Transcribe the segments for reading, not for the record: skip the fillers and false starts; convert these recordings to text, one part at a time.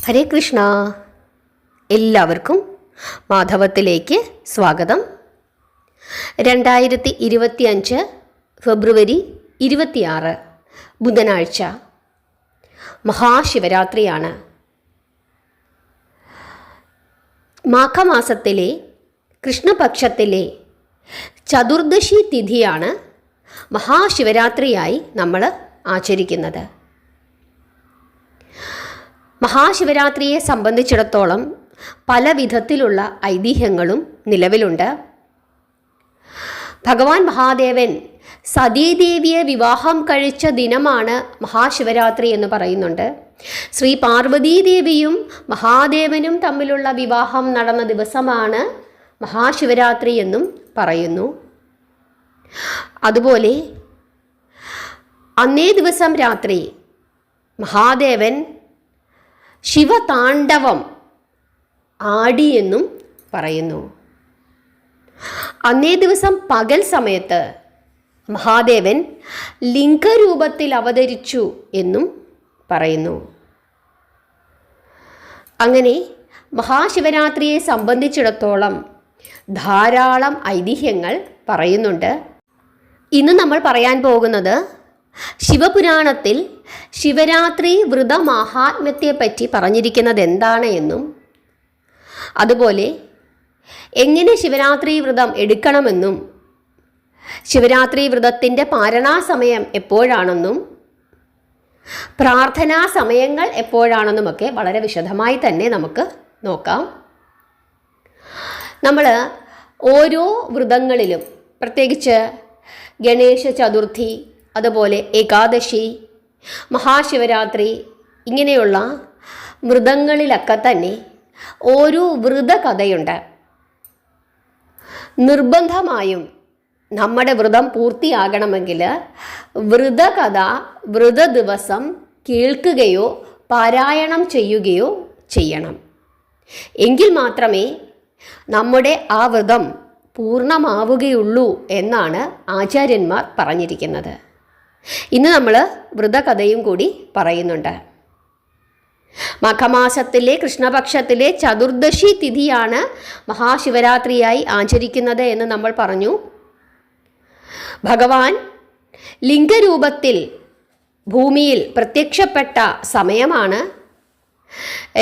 ഹരേ കൃഷ്ണ. എല്ലാവർക്കും മാധവത്തിലേക്ക് സ്വാഗതം. 2025 ഫെബ്രുവരി 26 ബുധനാഴ്ച, മഹാശിവരാത്രിയാണ്. മാഘമാസത്തിലെ കൃഷ്ണപക്ഷത്തിലെ ചതുർദശി തിഥിയാണ് മഹാശിവരാത്രിയായി നമ്മൾ ആചരിക്കുന്നത്. മഹാശിവരാത്രിയെ സംബന്ധിച്ചിടത്തോളം പല വിധത്തിലുള്ള ഐതിഹ്യങ്ങളും നിലവിലുണ്ട്. ഭഗവാൻ മഹാദേവൻ സതീദേവിയെ വിവാഹം കഴിച്ച ദിനമാണ് മഹാശിവരാത്രി എന്ന് പറയുന്നുണ്ട്. ശ്രീ പാർവതീദേവിയും മഹാദേവനും തമ്മിലുള്ള വിവാഹം നടന്ന ദിവസമാണ് മഹാശിവരാത്രി എന്നും പറയുന്നു. അതുപോലെ അന്നേ ദിവസം രാത്രി മഹാദേവൻ ശിവതാണ്ഡവം ആടിയെന്നും പറയുന്നു. അന്നേ ദിവസം പകൽ സമയത്ത് മഹാദേവൻ ലിംഗരൂപത്തിൽ അവതരിച്ചു എന്നും പറയുന്നു. അങ്ങനെ മഹാശിവരാത്രിയെ സംബന്ധിച്ചിടത്തോളം ധാരാളം ഐതിഹ്യങ്ങൾ പറയുന്നുണ്ട്. ഇന്ന് നമ്മൾ പറയാൻ പോകുന്നത് ശിവപുരാണത്തിൽ ശിവരാത്രി വ്രതമാഹാത്മ്യത്തെപ്പറ്റി പറഞ്ഞിരിക്കുന്നത് എന്താണ് എന്നും, അതുപോലെ എങ്ങനെ ശിവരാത്രി വ്രതം എടുക്കണമെന്നും, ശിവരാത്രി വ്രതത്തിൻ്റെ പാരണാസമയം എപ്പോഴാണെന്നും, പ്രാർത്ഥനാ സമയങ്ങൾ എപ്പോഴാണെന്നുമൊക്കെ വളരെ വിശദമായി തന്നെ നമുക്ക് നോക്കാം. നമ്മൾ ഓരോ വ്രതങ്ങളിലും, പ്രത്യേകിച്ച് ഗണേശ ചതുർത്ഥി, അതുപോലെ ഏകാദശി, മഹാശിവരാത്രി, ഇങ്ങനെയുള്ള വ്രതങ്ങളിലൊക്കെ തന്നെ ഒരു വ്രതകഥയുണ്ട്. നിർബന്ധമായും നമ്മുടെ വ്രതം പൂർത്തിയാകണമെങ്കിൽ വ്രതകഥ വ്രത ദിവസം കേൾക്കുകയോ പാരായണം ചെയ്യുകയോ ചെയ്യണം. എങ്കിൽ മാത്രമേ നമ്മുടെ ആ വ്രതം പൂർണ്ണമാവുകയുള്ളൂ എന്നാണ് ആചാര്യന്മാർ പറഞ്ഞിരിക്കുന്നത്. ഇന്ന് നമ്മൾ വ്രതകഥയും കൂടി പറയുന്നുണ്ട്. മാഘമാസത്തിലെ കൃഷ്ണപക്ഷത്തിലെ ചതുർദശി തിഥിയാണ് മഹാശിവരാത്രിയായി ആചരിക്കുന്നത് എന്ന് നമ്മൾ പറഞ്ഞു. ഭഗവാൻ ലിംഗരൂപത്തിൽ ഭൂമിയിൽ പ്രത്യക്ഷപ്പെട്ട സമയമാണ്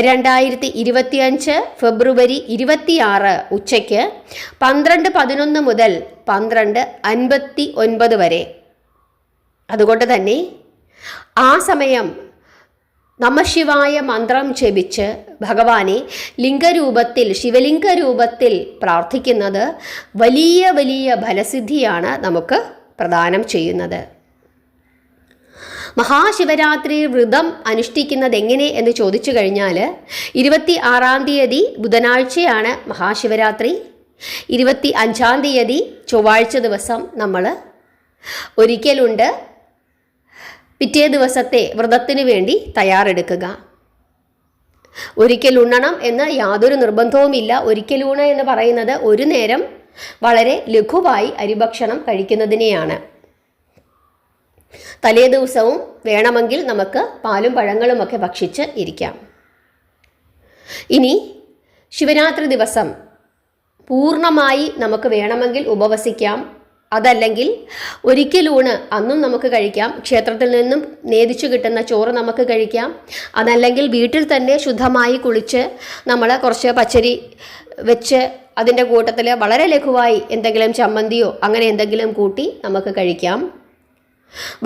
2025 ഫെബ്രുവരി 26 ഉച്ചയ്ക്ക് 12:11 മുതൽ 12:59 വരെ. അതുകൊണ്ട് തന്നെ ആ സമയം നമഃശിവായ മന്ത്രം ജപിച്ച് ഭഗവാനെ ലിംഗരൂപത്തിൽ, ശിവലിംഗ രൂപത്തിൽ പ്രാർത്ഥിക്കുന്നത് വലിയ വലിയ ഫലസിദ്ധിയാണ് നമുക്ക് പ്രദാനം ചെയ്യുന്നത്. മഹാശിവരാത്രി വ്രതം അനുഷ്ഠിക്കുന്നത് എങ്ങനെ എന്ന് ചോദിച്ചു കഴിഞ്ഞാൽ, 26-ാം തീയതി ബുധനാഴ്ചയാണ് മഹാശിവരാത്രി. 25-ാം തീയതി ചൊവ്വാഴ്ച ദിവസം നമ്മൾ ഒരിക്കലുണ്ട് പിറ്റേ ദിവസത്തെ വ്രതത്തിന് വേണ്ടി തയ്യാറെടുക്കുക. ഒരിക്കലുണ്ണണം എന്ന് യാതൊരു നിർബന്ധവുമില്ല. ഒരിക്കലൂണ എന്ന് പറയുന്നത് ഒരു നേരം വളരെ ലഘുവായി അരിഭക്ഷണം കഴിക്കുന്നതിനെയാണ്. തലേ ദിവസവും വേണമെങ്കിൽ നമുക്ക് പാലും പഴങ്ങളുമൊക്കെ ഭക്ഷിച്ച് ഇരിക്കാം. ഇനി ശിവരാത്രി ദിവസം പൂർണ്ണമായി നമുക്ക് വേണമെങ്കിൽ ഉപവസിക്കാം. അതല്ലെങ്കിൽ ഒരിക്കലൂണ് അന്നും നമുക്ക് കഴിക്കാം. ക്ഷേത്രത്തിൽ നിന്നും നേദിച്ചു കിട്ടുന്ന ചോറ് നമുക്ക് കഴിക്കാം. അതല്ലെങ്കിൽ വീട്ടിൽ തന്നെ ശുദ്ധമായി കുളിച്ച് നമ്മൾ കുറച്ച് പച്ചരി വെച്ച് അതിൻ്റെ കൂട്ടത്തിൽ വളരെ ലഘുവായി എന്തെങ്കിലും ചമ്മന്തിയോ അങ്ങനെ എന്തെങ്കിലും കൂട്ടി നമുക്ക് കഴിക്കാം.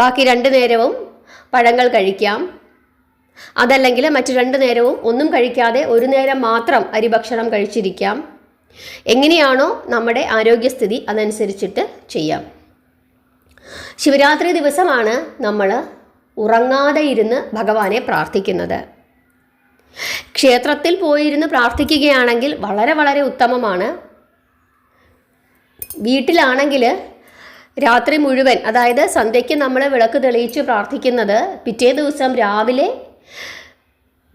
ബാക്കി 2 നേരവും പഴങ്ങൾ കഴിക്കാം. അതല്ലെങ്കിൽ മറ്റു 2 നേരവും ഒന്നും കഴിക്കാതെ ഒരു നേരം മാത്രം അരിഭക്ഷണം കഴിച്ചിരിക്കാം. എങ്ങനെയാണോ നമ്മുടെ ആരോഗ്യസ്ഥിതി അതനുസരിച്ചിട്ട് ചെയ്യാം. ശിവരാത്രി ദിവസമാണ് നമ്മൾ ഉറങ്ങാതെ ഇരുന്ന് ഭഗവാനെ പ്രാർത്ഥിക്കുന്നത്. ക്ഷേത്രത്തിൽ പോയിരുന്ന് പ്രാർത്ഥിക്കുകയാണെങ്കിൽ വളരെ വളരെ ഉത്തമമാണ്. വീട്ടിലാണെങ്കിൽ രാത്രി മുഴുവൻ, അതായത് സന്ധ്യയ്ക്ക് നമ്മൾ വിളക്ക് തെളിയിച്ച് പ്രാർത്ഥിക്കുന്നത് പിറ്റേ ദിവസം രാവിലെ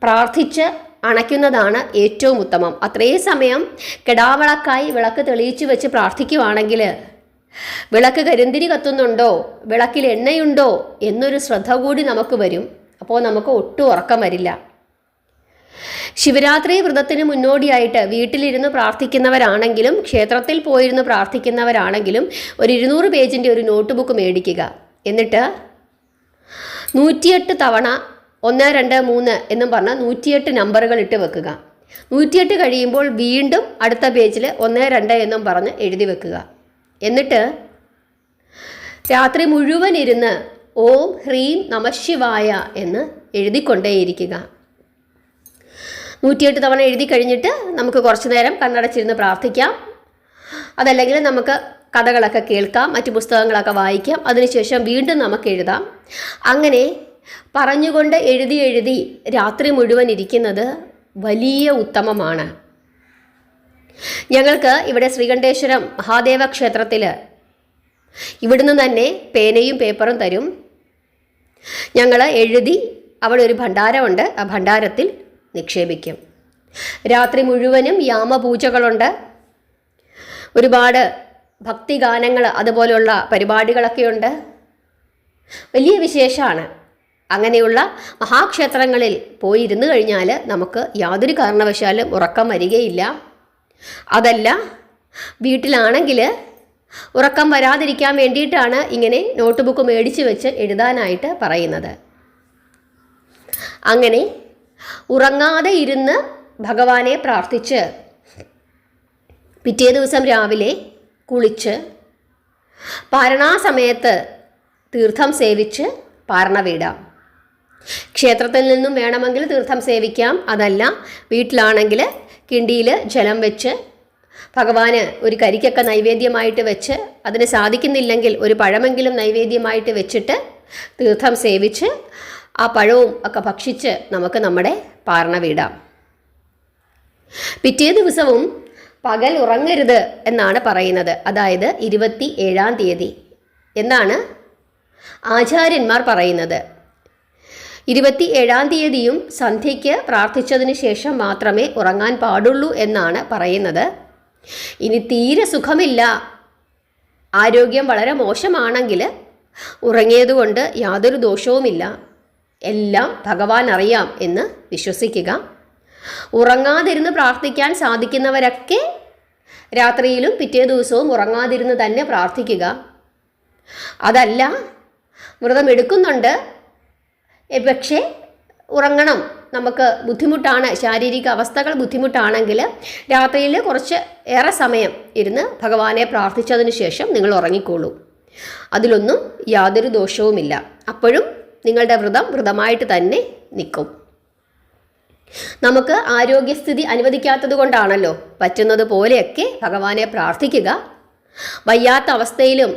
പ്രാർത്ഥിച്ച് അണയ്ക്കുന്നതാണ് ഏറ്റവും ഉത്തമം. അത്രയും സമയം കെടാവിളക്കായി വിളക്ക് തെളിയിച്ച് വെച്ച് പ്രാർത്ഥിക്കുകയാണെങ്കിൽ വിളക്ക് കരിന്തിരി കത്തുന്നുണ്ടോ, വിളക്കിൽ എണ്ണയുണ്ടോ എന്നൊരു ശ്രദ്ധ കൂടി നമുക്ക് വരും. അപ്പോൾ നമുക്ക് ഒട്ടും ഉറക്കം വരില്ല. ശിവരാത്രി വ്രതത്തിന് മുന്നോടിയായിട്ട് വീട്ടിലിരുന്ന് പ്രാർത്ഥിക്കുന്നവരാണെങ്കിലും ക്ഷേത്രത്തിൽ പോയിരുന്ന് പ്രാർത്ഥിക്കുന്നവരാണെങ്കിലും ഒരു 200 പേജിൻ്റെ ഒരു നോട്ട് ബുക്ക് മേടിക്കുക. എന്നിട്ട് 108 തവണ 1 2 3 എന്നും പറഞ്ഞാൽ 108 നമ്പറുകൾ ഇട്ട് വെക്കുക. 108 കഴിയുമ്പോൾ വീണ്ടും അടുത്ത പേജിൽ 1 2 എന്നും പറഞ്ഞ് എഴുതി വെക്കുക. എന്നിട്ട് രാത്രി മുഴുവൻ ഇരുന്ന് ഓം ഹ്രീം നമഃശിവായ എന്ന് എഴുതിക്കൊണ്ടേയിരിക്കുക. 108 തവണ എഴുതി കഴിഞ്ഞിട്ട് നമുക്ക് കുറച്ച് നേരം കണ്ണടച്ചിരുന്ന് പ്രാർത്ഥിക്കാം. അതല്ലെങ്കിൽ നമുക്ക് കഥകളൊക്കെ കേൾക്കാം, മറ്റു പുസ്തകങ്ങളൊക്കെ വായിക്കാം. അതിനുശേഷം വീണ്ടും നമുക്ക് എഴുതാം. അങ്ങനെ പറഞ്ഞുകൊണ്ട് എഴുതി രാത്രി മുഴുവൻ ഇരിക്കുന്നത് വലിയ ഉത്തമമാണ്. ഞങ്ങൾക്ക് ഇവിടെ ശ്രീകണ്ഠേശ്വരം മഹാദേവ ക്ഷേത്രത്തിൽ ഇവിടുന്ന് തന്നെ പേനയും പേപ്പറും തരും. ഞങ്ങൾ എഴുതി അവിടെ ഒരു ഭണ്ഡാരമുണ്ട്, ആ ഭണ്ഡാരത്തിൽ നിക്ഷേപിക്കും. രാത്രി മുഴുവനും യാമപൂജകളുണ്ട്, ഒരുപാട് ഭക്തിഗാനങ്ങൾ അതുപോലെയുള്ള പരിപാടികളൊക്കെയുണ്ട്. വലിയ വിശേഷമാണ്. അങ്ങനെയുള്ള മഹാക്ഷേത്രങ്ങളിൽ പോയി ഇരുന്ന് കഴിഞ്ഞാൽ നമുക്ക് യാതൊരു കാരണവശാലും ഉറക്കം വരികയില്ല. അതല്ല, വീട്ടിലാണെങ്കിൽ ഉറക്കം വരാതിരിക്കാൻ വേണ്ടിയിട്ടാണ് ഇങ്ങനെ നോട്ട് ബുക്ക് മേടിച്ച് വെച്ച് എഴുതാനായിട്ട് പറയുന്നത്. അങ്ങനെ ഉറങ്ങാതെ ഇരുന്ന് ഭഗവാനെ പ്രാർത്ഥിച്ച് പിറ്റേ ദിവസം രാവിലെ കുളിച്ച് പാരണാസമയത്ത് തീർത്ഥം സേവിച്ച് പാരണ വീടാം. ക്ഷേത്രത്തിൽ നിന്നും വേണമെങ്കിൽ തീർത്ഥം സേവിക്കാം. അതല്ല, വീട്ടിലാണെങ്കിൽ കിണ്ടിയിൽ ജലം വെച്ച് ഭഗവാന് ഒരു കരിക്കൊക്കെ നൈവേദ്യമായിട്ട് വെച്ച്, അതിന് സാധിക്കുന്നില്ലെങ്കിൽ ഒരു പഴമെങ്കിലും നൈവേദ്യമായിട്ട് വെച്ചിട്ട് തീർത്ഥം സേവിച്ച് ആ പഴവും ഒക്കെ ഭക്ഷിച്ച് നമുക്ക് നമ്മുടെ പാരണ വീടാം. പിറ്റേ ദിവസവും പകൽ ഉറങ്ങരുത് എന്നാണ് പറയുന്നത്. അതായത് 27-ാം തീയതി എന്നാണ് ആചാര്യന്മാർ പറയുന്നത്. 27-ാം തീയതിയും സന്ധ്യയ്ക്ക് പ്രാർത്ഥിച്ചതിന് ശേഷം മാത്രമേ ഉറങ്ങാൻ പാടുള്ളൂ എന്നാണ് പറയുന്നത്. ഇനി തീരെ സുഖമില്ല, ആരോഗ്യം വളരെ മോശമാണെങ്കിൽ ഉറങ്ങിയതുകൊണ്ട് യാതൊരു ദോഷവുമില്ല, എല്ലാം ഭഗവാൻ അറിയാം എന്ന് വിശ്വസിക്കുക. ഉറങ്ങാതിരുന്ന് പ്രാർത്ഥിക്കാൻ സാധിക്കുന്നവരൊക്കെ രാത്രിയിലും പിറ്റേ ദിവസവും ഉറങ്ങാതിരുന്ന് തന്നെ പ്രാർത്ഥിക്കുക. അതല്ല, വ്രതം എടുക്കുന്നുണ്ട്, പക്ഷേ ഉറങ്ങണം, നമുക്ക് ബുദ്ധിമുട്ടാണ്, ശാരീരിക അവസ്ഥകൾ ബുദ്ധിമുട്ടാണെങ്കിൽ രാത്രിയിൽ കുറച്ച് ഏറെ സമയം ഇരുന്ന് ഭഗവാനെ പ്രാർത്ഥിച്ചതിന് ശേഷം നിങ്ങൾ ഉറങ്ങിക്കോളൂ. അതിലൊന്നും യാതൊരു ദോഷവുമില്ല. അപ്പോഴും നിങ്ങളുടെ വ്രതമായിട്ട് തന്നെ നിൽക്കും. നമുക്ക് ആരോഗ്യസ്ഥിതി അനുവദിക്കാത്തത് കൊണ്ടാണല്ലോ പറ്റുന്നത് പോലെയൊക്കെ ഭഗവാനെ പ്രാർത്ഥിക്കുക. വയ്യാത്ത അവസ്ഥയിലും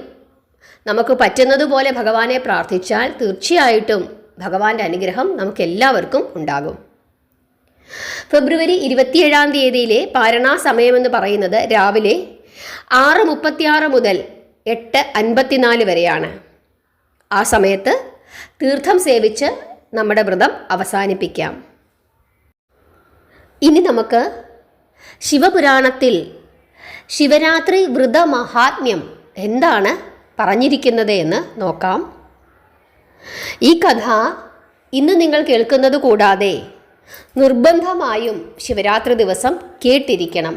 നമുക്ക് പറ്റുന്നത് പോലെ ഭഗവാനെ പ്രാർത്ഥിച്ചാൽ തീർച്ചയായിട്ടും ഭഗവാന്റെ അനുഗ്രഹം നമുക്കെല്ലാവർക്കും ഉണ്ടാകും. ഫെബ്രുവരി 27-ാം തീയതിയിലെ പാരണാ സമയമെന്ന് പറയുന്നത് രാവിലെ 6:36 മുതൽ 8:54 വരെയാണ്. ആ സമയത്ത് തീർത്ഥം സേവിച്ച് നമ്മുടെ വ്രതം അവസാനിപ്പിക്കാം. ഇനി നമുക്ക് ശിവപുരാണത്തിൽ ശിവരാത്രി വ്രതമഹാത്മ്യം എന്താണ് പറഞ്ഞിരിക്കുന്നത് എന്ന് നോക്കാം. ഈ കഥ ഇന്ന് നിങ്ങൾ കേൾക്കുന്നത് കൂടാതെ നിർബന്ധമായും ശിവരാത്രി ദിവസം കേട്ടിരിക്കണം.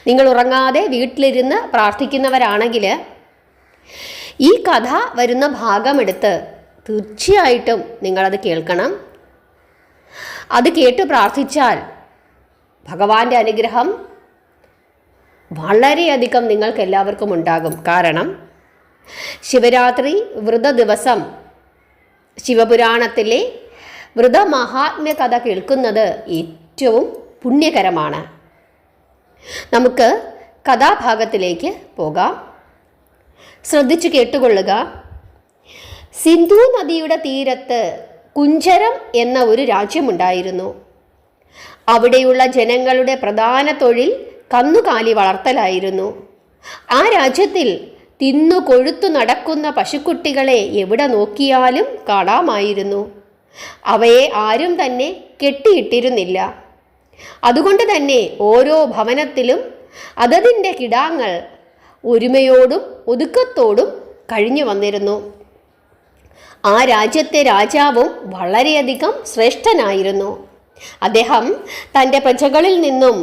നിങ്ങൾ ഉറങ്ങാതെ വീട്ടിലിരുന്ന് പ്രാർത്ഥിക്കുന്നവരാണെങ്കിൽ ഈ കഥ വരുന്ന ഭാഗമെടുത്ത് തീർച്ചയായിട്ടും നിങ്ങളത് കേൾക്കണം. അത് കേട്ട് പ്രാർത്ഥിച്ചാൽ ഭഗവാന്റെ അനുഗ്രഹം വളരെയധികം നിങ്ങൾക്ക് എല്ലാവർക്കും ഉണ്ടാകും. കാരണം ശിവരാത്രി വ്രത ദിവസം ശിവപുരാണത്തിലെ വ്രതമഹാത്മ്യ കഥ കേൾക്കുന്നത് ഏറ്റവും പുണ്യകരമാണ്. നമുക്ക് കഥാഭാഗത്തിലേക്ക് പോകാം. ശ്രദ്ധിച്ചു കേട്ടുകൊള്ളുക. സിന്ധു നദിയുടെ തീരത്ത് കുഞ്ചരം എന്ന ഒരു രാജ്യമുണ്ടായിരുന്നു. അവിടെയുള്ള ജനങ്ങളുടെ പ്രധാന തൊഴിൽ കന്നുകാലി വളർത്തലായിരുന്നു. ആ രാജ്യത്തിൽ തിന്നു കൊഴുത്തു നടക്കുന്ന പശുക്കുട്ടികളെ എവിടെ നോക്കിയാലും കാണാമായിരുന്നു. അവയെ ആരും തന്നെ കെട്ടിയിട്ടിരുന്നില്ല. അതുകൊണ്ട് തന്നെ ഓരോ ഭവനത്തിലും അതതിൻ്റെ കിടാങ്ങൾ ഒരുമയോടും ഒതുക്കത്തോടും കഴിഞ്ഞു വന്നിരുന്നു. ആ രാജ്യത്തെ രാജാവും വളരെയധികം ശ്രേഷ്ഠനായിരുന്നു. അദ്ദേഹം തൻ്റെ പ്രജകളിൽ നിന്നും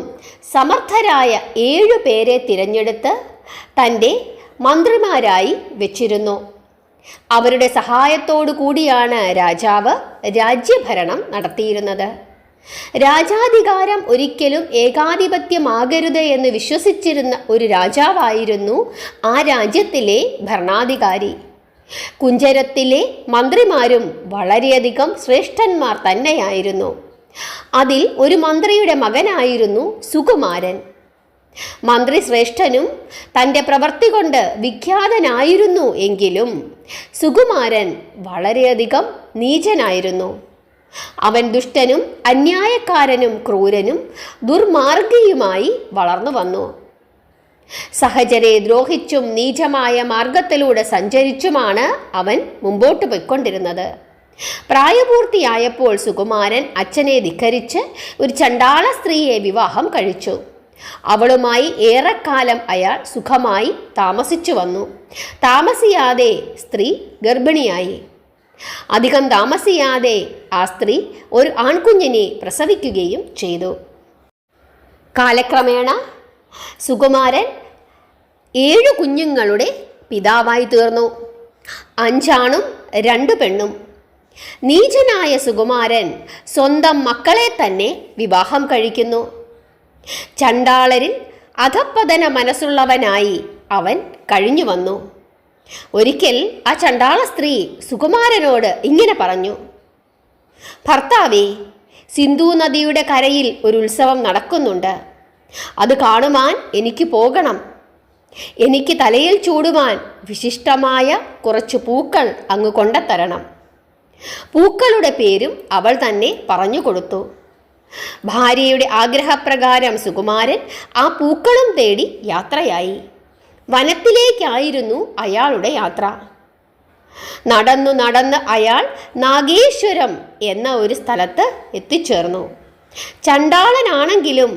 സമർത്ഥരായ 7 പേരെ തിരഞ്ഞെടുത്ത് തൻ്റെ മന്ത്രിമാരായി വെച്ചിരുന്നു. അവരുടെ സഹായത്തോടു കൂടിയാണ് രാജാവ് രാജ്യഭരണം നടത്തിയിരുന്നത്. രാജാധികാരം ഒരിക്കലും ഏകാധിപത്യമാകരുത് എന്ന് വിശ്വസിച്ചിരുന്ന ഒരു രാജാവായിരുന്നു ആ രാജ്യത്തിലെ ഭരണാധികാരി. കുഞ്ചരത്തിലെ മന്ത്രിമാരും വളരെയധികം ശ്രേഷ്ഠന്മാർ തന്നെയായിരുന്നു. അതിൽ ഒരു മന്ത്രിയുടെ മകനായിരുന്നു സുകുമാരൻ. മന്ത്രി ശ്രേഷ്ഠനും തൻ്റെ പ്രവൃത്തി കൊണ്ട് വിഖ്യാതനായിരുന്നു എങ്കിലും സുകുമാരൻ വളരെയധികം നീചനായിരുന്നു. അവൻ ദുഷ്ടനും അന്യായക്കാരനും ക്രൂരനും ദുർമാർഗിയുമായി വളർന്നു വന്നു. സഹചരെ ദ്രോഹിച്ചും നീചമായ മാർഗത്തിലൂടെ സഞ്ചരിച്ചുമാണ് അവൻ മുമ്പോട്ട് പോയിക്കൊണ്ടിരുന്നത്. പ്രായപൂർത്തിയായപ്പോൾ സുകുമാരൻ അച്ഛനെ ധിക്കരിച്ച് ഒരു ചണ്ടാള സ്ത്രീയെ വിവാഹം കഴിച്ചു. അവളുമായി ഏറെക്കാലം അയാൾ സുഖമായി താമസിച്ചു വന്നു. താമസിയാതെ സ്ത്രീ ഗർഭിണിയായി. അധികം താമസിയാതെ ആ സ്ത്രീ ഒരു ആൺകുഞ്ഞിനെ പ്രസവിക്കുകയും ചെയ്തു. കാലക്രമേണ സുകുമാരൻ 7 കുഞ്ഞുങ്ങളുടെ പിതാവായി തീർന്നു. 5 ആണും 2 പെണ്ണും. നീചനായ സുകുമാരൻ സ്വന്തം മക്കളെ തന്നെ വിവാഹം കഴിക്കുന്നു. ചണ്ടാളരിൽ അധപ്പതന മനസ്സുള്ളവനായി അവൻ കഴിഞ്ഞു വന്നു. ഒരിക്കൽ ആ ചണ്ടാള സ്ത്രീ സുകുമാരനോട് ഇങ്ങനെ പറഞ്ഞു: ഭർത്താവേ, സിന്ധു നദിയുടെ കരയിൽ ഒരു ഉത്സവം നടക്കുന്നുണ്ട്. അത് കാണുവാൻ എനിക്ക് പോകണം. എനിക്ക് തലയിൽ ചൂടുവാൻ വിശിഷ്ടമായ കുറച്ച് പൂക്കൾ അങ്ങ് കൊണ്ടുതരണം. പൂക്കളുടെ പേരും അവൾ തന്നെ പറഞ്ഞു കൊടുത്തു. ഭാര്യയുടെ ആഗ്രഹപ്രകാരം സുകുമാരൻ ആ പൂക്കളും തേടി യാത്രയായി. വനത്തിലേക്കായിരുന്നു അയാളുടെ യാത്ര. നടന്നു നടന്ന് അയാൾ നാഗേശ്വരം എന്ന ഒരു സ്ഥലത്ത് എത്തിച്ചേർന്നു. ചണ്ടാളനാണെങ്കിലും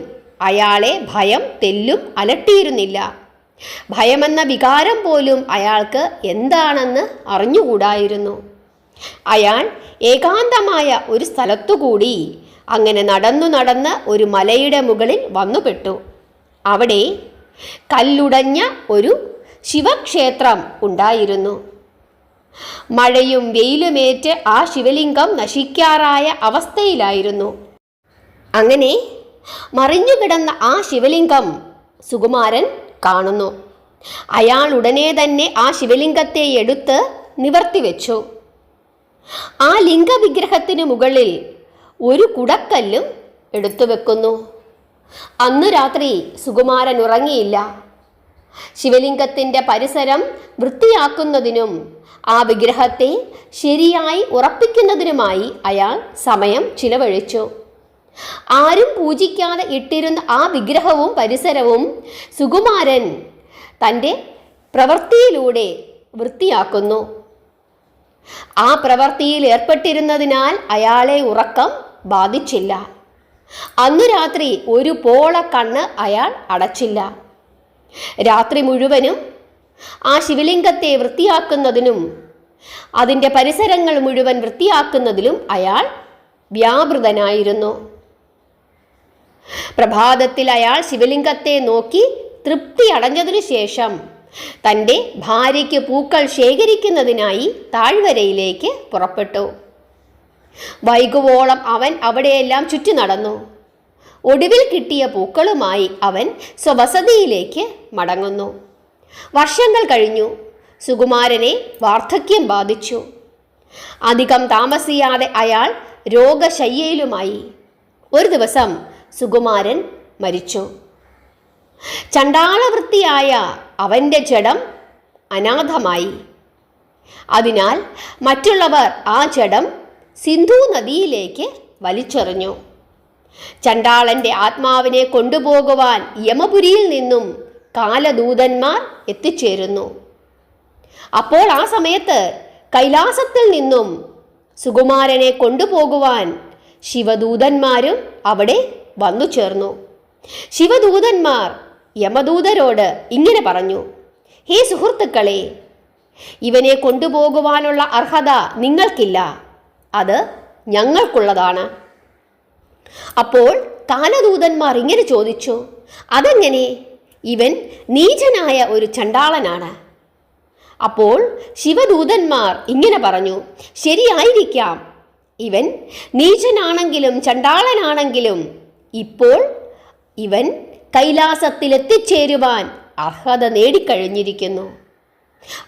അയാളെ ഭയം തെല്ലും അലട്ടിയിരുന്നില്ല. ഭയമെന്ന വികാരം പോലും അയാൾക്ക് എന്താണെന്ന് അറിഞ്ഞുകൂടായിരുന്നു. അയാൾ ഏകാന്തമായ ഒരു സ്ഥലത്തുകൂടി അങ്ങനെ നടന്നു നടന്ന് ഒരു മലയുടെ മുകളിൽ വന്നുപെട്ടു. അവിടെ കല്ലുടഞ്ഞ ഒരു ശിവക്ഷേത്രം ഉണ്ടായിരുന്നു. മഴയും വെയിലുമേറ്റ് ആ ശിവലിംഗം നശിക്കാറായ അവസ്ഥയിലായിരുന്നു. അങ്ങനെ മറിഞ്ഞുകിടന്ന ആ ശിവലിംഗം സുകുമാരൻ കാണുന്നു. അയാൾ ഉടനെ തന്നെ ആ ശിവലിംഗത്തെ എടുത്ത് നിവർത്തി വെച്ചു. ആ ലിംഗവിഗ്രഹത്തിന് മുകളിൽ ഒരു കുടക്കല്ലും എടുത്തു വെക്കുന്നു. അന്നു രാത്രി സുകുമാരൻ ഉറങ്ങിയില്ല. ശിവലിംഗത്തിൻ്റെ പരിസരം വൃത്തിയാക്കുന്നതിനും ആ വിഗ്രഹത്തെ ശരിയായി ഉറപ്പിക്കുന്നതിനുമായി അയാൾ സമയം ചിലവഴിച്ചു. ആരും പൂജിക്കാതെ ഇട്ടിരുന്ന ആ വിഗ്രഹവും പരിസരവും സുകുമാരൻ തൻ്റെ പ്രവൃത്തിയിലൂടെ വൃത്തിയാക്കുന്നു. ആ പ്രവൃത്തിയിൽ ഏർപ്പെട്ടിരുന്നതിനാൽ അയാളെ ഉറക്കം ബാധിച്ചില്ല. അന്നു രാത്രി ഒരു പോള കണ്ണ് അയാൾ അടച്ചില്ല. രാത്രി മുഴുവനും ആ ശിവലിംഗത്തെ വൃത്തിയാക്കുന്നതിനും അതിൻ്റെ പരിസരങ്ങൾ മുഴുവൻ വൃത്തിയാക്കുന്നതിലും അയാൾ വ്യാപൃതനായിരുന്നു. പ്രഭാതത്തിൽ അയാൾ ശിവലിംഗത്തെ നോക്കി തൃപ്തി അടഞ്ഞതിനു ശേഷം തൻ്റെ ഭാര്യയ്ക്ക് പൂക്കൾ ശേഖരിക്കുന്നതിനായി താഴ്വരയിലേക്ക് പുറപ്പെട്ടു. വൈകുവോളം അവൻ അവിടെയെല്ലാം ചുറ്റി നടന്നു. ഒടുവിൽ കിട്ടിയ പൂക്കളുമായി അവൻ സ്വവസതിയിലേക്ക് മടങ്ങുന്നു. വർഷങ്ങൾ കഴിഞ്ഞു. സുകുമാരനെ വാർദ്ധക്യം ബാധിച്ചു. അധികം താമസിയാതെ അയാൾ രോഗശയ്യയിലുമായി. ഒരു ദിവസം സുകുമാരൻ മരിച്ചു. ചണ്ടാളവൃത്തിയായ അവൻ്റെ ജഡം അനാഥമായി. അതിനാൽ മറ്റുള്ളവർ ആ ജഡം സിന്ധു നദിയിലേക്ക് വലിച്ചെറിഞ്ഞു. ചണ്ടാളൻ്റെ ആത്മാവിനെ കൊണ്ടുപോകുവാൻ യമപുരിയിൽ നിന്നും കാലദൂതന്മാർ എത്തിച്ചേരുന്നു. അപ്പോൾ ആ സമയത്ത് കൈലാസത്തിൽ നിന്നും സുകുമാരനെ കൊണ്ടുപോകുവാൻ ശിവദൂതന്മാരും അവിടെ വന്നു ചേർന്നു. ശിവദൂതന്മാർ യമദൂതരോട് ഇങ്ങനെ പറഞ്ഞു: ഹേ സുഹൃത്തുക്കളെ, ഇവനെ കൊണ്ടുപോകുവാനുള്ള അർഹത നിങ്ങൾക്കില്ല, അത് ഞങ്ങൾക്കുള്ളതാണ്. അപ്പോൾ കാലദൂതന്മാർ ഇങ്ങനെ ചോദിച്ചു, അതെങ്ങനെ? ഇവൻ നീചനായ ഒരു ചണ്ടാളനാണ്. അപ്പോൾ ശിവദൂതന്മാർ ഇങ്ങനെ പറഞ്ഞു, ശരിയായിരിക്കാം, ഇവൻ നീചനാണെങ്കിലും ചണ്ടാളനാണെങ്കിലും ഇപ്പോൾ ഇവൻ കൈലാസത്തിൽ എത്തിച്ചേരുവാൻ അർഹത നേടിക്കഴിഞ്ഞിരിക്കുന്നു.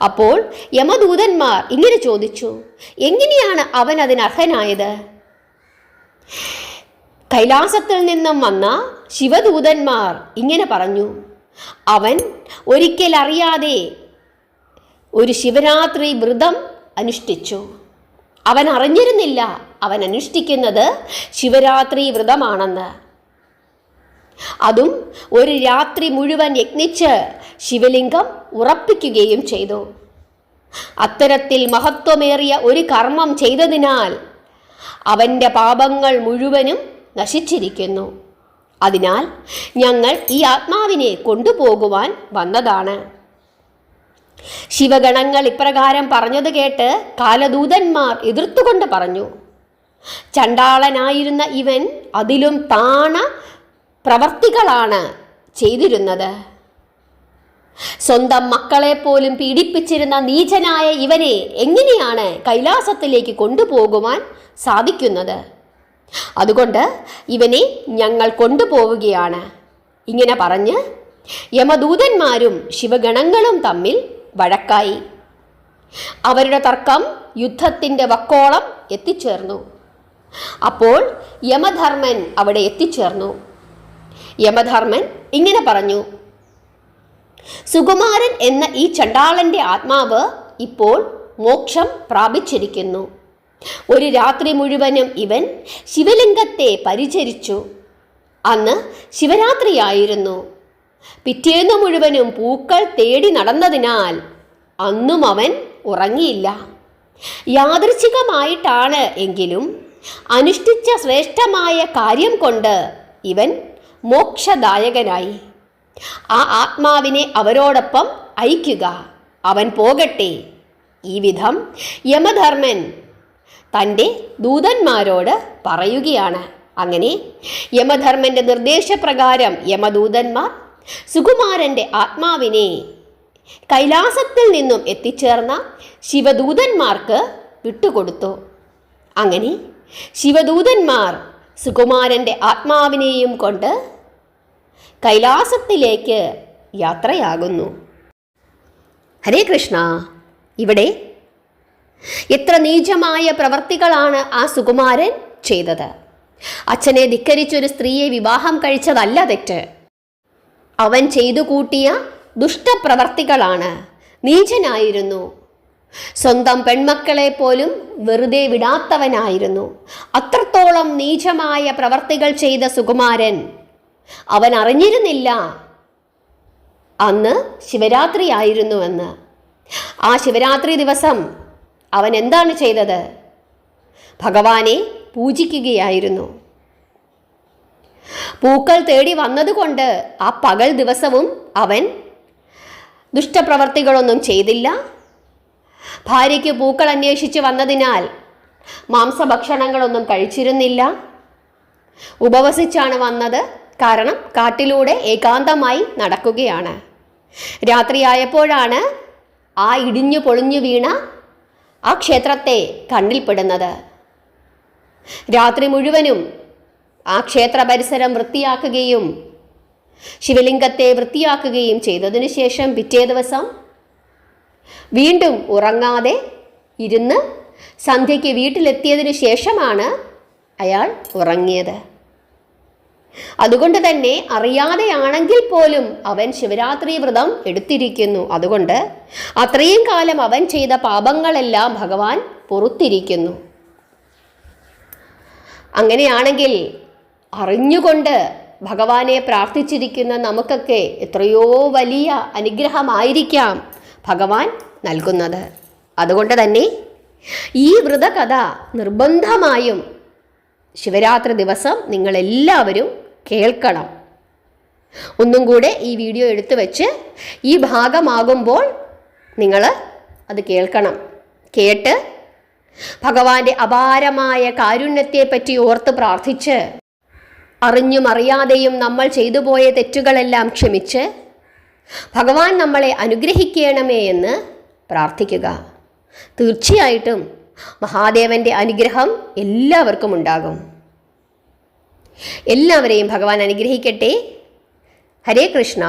അപ്പോൾ യമദൂതന്മാർ ഇങ്ങനെ ചോദിച്ചു, എങ്ങനെയാണ് അവൻ അതിന് അർഹനായത്? കൈലാസത്തിൽ നിന്നും വന്ന ശിവദൂതന്മാർ ഇങ്ങനെ പറഞ്ഞു, അവൻ ഒരിക്കൽ അറിയാതെ ഒരു ശിവരാത്രി വ്രതം അനുഷ്ഠിച്ചു. അവൻ അറിഞ്ഞിരുന്നില്ല അവൻ അനുഷ്ഠിക്കുന്നത് ശിവരാത്രി വ്രതമാണെന്ന്. അതും ഒരു രാത്രി മുഴുവൻ യത്നിച്ച് ശിവലിംഗം ഉറപ്പിക്കുകയും ചെയ്തു. അത്തരത്തിൽ മഹത്വമേറിയ ഒരു കർമ്മം ചെയ്തതിനാൽ അവൻ്റെ പാപങ്ങൾ മുഴുവനും നശിച്ചിരിക്കുന്നു. അതിനാൽ ഞങ്ങൾ ഈ ആത്മാവിനെ കൊണ്ടുപോകുവാൻ വന്നതാണ്. ശിവഗണങ്ങൾ ഇപ്രകാരം പറഞ്ഞത് കേട്ട് കാലദൂതന്മാർ എതിർത്തുകൊണ്ട് പറഞ്ഞു, ചണ്ടാളനായിരുന്ന ഇവൻ അതിലും താണ പ്രവർത്തികളാണ് ചെയ്തിരുന്നത്. സ്വന്തം മക്കളെ പോലും പീഡിപ്പിച്ചിരുന്ന നീചനായ ഇവനെ എങ്ങനെയാണ് കൈലാസത്തിലേക്ക് കൊണ്ടുപോകുവാൻ സാധിക്കുന്നത്? അതുകൊണ്ട് ഇവനെ ഞങ്ങൾ കൊണ്ടുപോവുകയാണ്. ഇങ്ങനെ പറഞ്ഞ് യമദൂതന്മാരും ശിവഗണങ്ങളും തമ്മിൽ വഴക്കായി. അവരുടെ തർക്കം യുദ്ധത്തിൻ്റെ വക്കോളം എത്തിച്ചേർന്നു. അപ്പോൾ യമധർമ്മൻ അവിടെ എത്തിച്ചേർന്നു. യമധർമ്മൻ ഇങ്ങനെ പറഞ്ഞു, സുകുമാരൻ എന്ന ഈ ചണ്ടാളന്റെ ആത്മാവ് ഇപ്പോൾ മോക്ഷം പ്രാപിച്ചിരിക്കുന്നു. ഒരു രാത്രി മുഴുവനും ഇവൻ ശിവലിംഗത്തെ പരിചരിച്ചു. അന്ന് ശിവരാത്രിയായിരുന്നു. പിറ്റേന്നു മുഴുവനും പൂക്കൾ തേടി നടന്നതിനാൽ അന്നും അവൻ ഉറങ്ങിയില്ല. യാദൃച്ഛികമായിട്ടാണ് എങ്കിലും അനുഷ്ഠിച്ച ശ്രേഷ്ഠമായ കാര്യം കൊണ്ട് ഇവൻ മോക്ഷദായകനായി. ആ ആത്മാവിനെ അവരോടൊപ്പം അയക്കുക, അവൻ പോകട്ടെ. ഈ വിധം യമധർമ്മൻ തൻ്റെ ദൂതന്മാരോട് പറയുകയാണ്. അങ്ങനെ യമധർമ്മൻ്റെ നിർദ്ദേശപ്രകാരം യമദൂതന്മാർ സുകുമാരൻ്റെ ആത്മാവിനെ കൈലാസത്തിൽ നിന്നും എത്തിച്ചേർന്ന ശിവദൂതന്മാർക്ക് വിട്ടുകൊടുത്തു. അങ്ങനെ ശിവദൂതന്മാർ സുകുമാരൻ്റെ ആത്മാവിനെയും കൊണ്ട് കൈലാസത്തിലേക്ക് യാത്രയാകുന്നു. ഹരേ കൃഷ്ണ. ഇവിടെ എത്ര നീചമായ പ്രവർത്തികളാണ് ആ സുകുമാരൻ ചെയ്തത്. അച്ഛനെ ധിക്കരിച്ചൊരു സ്ത്രീയെ വിവാഹം കഴിച്ചതല്ല തെറ്റ്. അവൻ ചെയ്തു കൂട്ടിയ ദുഷ്ടപ്രവർത്തികളാണ്. നീചനായിരുന്നു. സ്വന്തം പെൺമക്കളെ പോലും വെറുതെ വിടാത്തവനായിരുന്നു. അത്രത്തോളം നീചമായ പ്രവർത്തികൾ ചെയ്ത സുകുമാരൻ അവൻ അറിഞ്ഞിരുന്നില്ല അന്ന് ശിവരാത്രി ആയിരുന്നുവെന്ന്. ആ ശിവരാത്രി ദിവസം അവൻ എന്താണ് ചെയ്തത്? ഭഗവാനെ പൂജിക്കുകയായിരുന്നു. പൂക്കൾ തേടി വന്നതുകൊണ്ട് ആ പകൽ ദിവസവും അവൻ ദുഷ്ടപ്രവർത്തികളൊന്നും ചെയ്തില്ല. ഭാര്യയ്ക്ക് പൂക്കൾ അന്വേഷിച്ച് വന്നതിനാൽ മാംസഭക്ഷണങ്ങളൊന്നും കഴിച്ചിരുന്നില്ല. ഉപവസിച്ചാണ് വന്നത്. കാരണം കാട്ടിലൂടെ ഏകാന്തമായി നടക്കുകയാണ്. രാത്രിയായപ്പോഴാണ് ആ ഇടിഞ്ഞു പൊളിഞ്ഞു വീണ ആ ക്ഷേത്രത്തെ കണ്ണിൽപ്പെടുന്നത്. രാത്രി മുഴുവനും ആ ക്ഷേത്ര പരിസരം വൃത്തിയാക്കുകയും ശിവലിംഗത്തെ വൃത്തിയാക്കുകയും ചെയ്തതിനു ശേഷം പിറ്റേ ദിവസം വീണ്ടും ഉറങ്ങാതെ ഇരുന്ന് സന്ധ്യയ്ക്ക് വീട്ടിലെത്തിയതിനു ശേഷമാണ് അയാൾ ഉറങ്ങിയത്. അതുകൊണ്ട് തന്നെ അറിയാതെയാണെങ്കിൽ പോലും അവൻ ശിവരാത്രി വ്രതം എടുത്തിരിക്കുന്നു. അതുകൊണ്ട് അത്രയും കാലം അവൻ ചെയ്ത പാപങ്ങളെല്ലാം ഭഗവാൻ പൊറുത്തിരിക്കുന്നു. അങ്ങനെയാണെങ്കിൽ അറിഞ്ഞുകൊണ്ട് ഭഗവാനെ പ്രാർത്ഥിച്ചിരിക്കുന്ന നമുക്കൊക്കെ എത്രയോ വലിയ അനുഗ്രഹമായിരിക്കാം ഭഗവാൻ നൽകുന്നത്. അതുകൊണ്ട് തന്നെ ഈ വ്രതകഥ നിർബന്ധമായും ശിവരാത്രി ദിവസം നിങ്ങളെല്ലാവരും കേൾക്കണം. ഒന്നും കൂടെ ഈ വീഡിയോ എടുത്തു വെച്ച് ഈ ഭാഗമാകുമ്പോൾ നിങ്ങൾ അത് കേൾക്കണം. കേട്ട് ഭഗവാന്റെ അപാരമായ കാരുണ്യത്തെപ്പറ്റി ഓർത്ത് പ്രാർത്ഥിച്ച് അറിഞ്ഞും അറിയാതെയും നമ്മൾ ചെയ്തു പോയ തെറ്റുകളെല്ലാം ക്ഷമിച്ച് ഭഗവാൻ നമ്മളെ അനുഗ്രഹിക്കണമേ എന്ന് പ്രാർത്ഥിക്കുക. തീർച്ചയായിട്ടും മഹാദേവൻ്റെ അനുഗ്രഹം എല്ലാവർക്കും ഉണ്ടാകും. എല്ലാവരെയും ഭഗവാൻ അനുഗ്രഹിക്കട്ടെ. ഹരേ കൃഷ്ണ.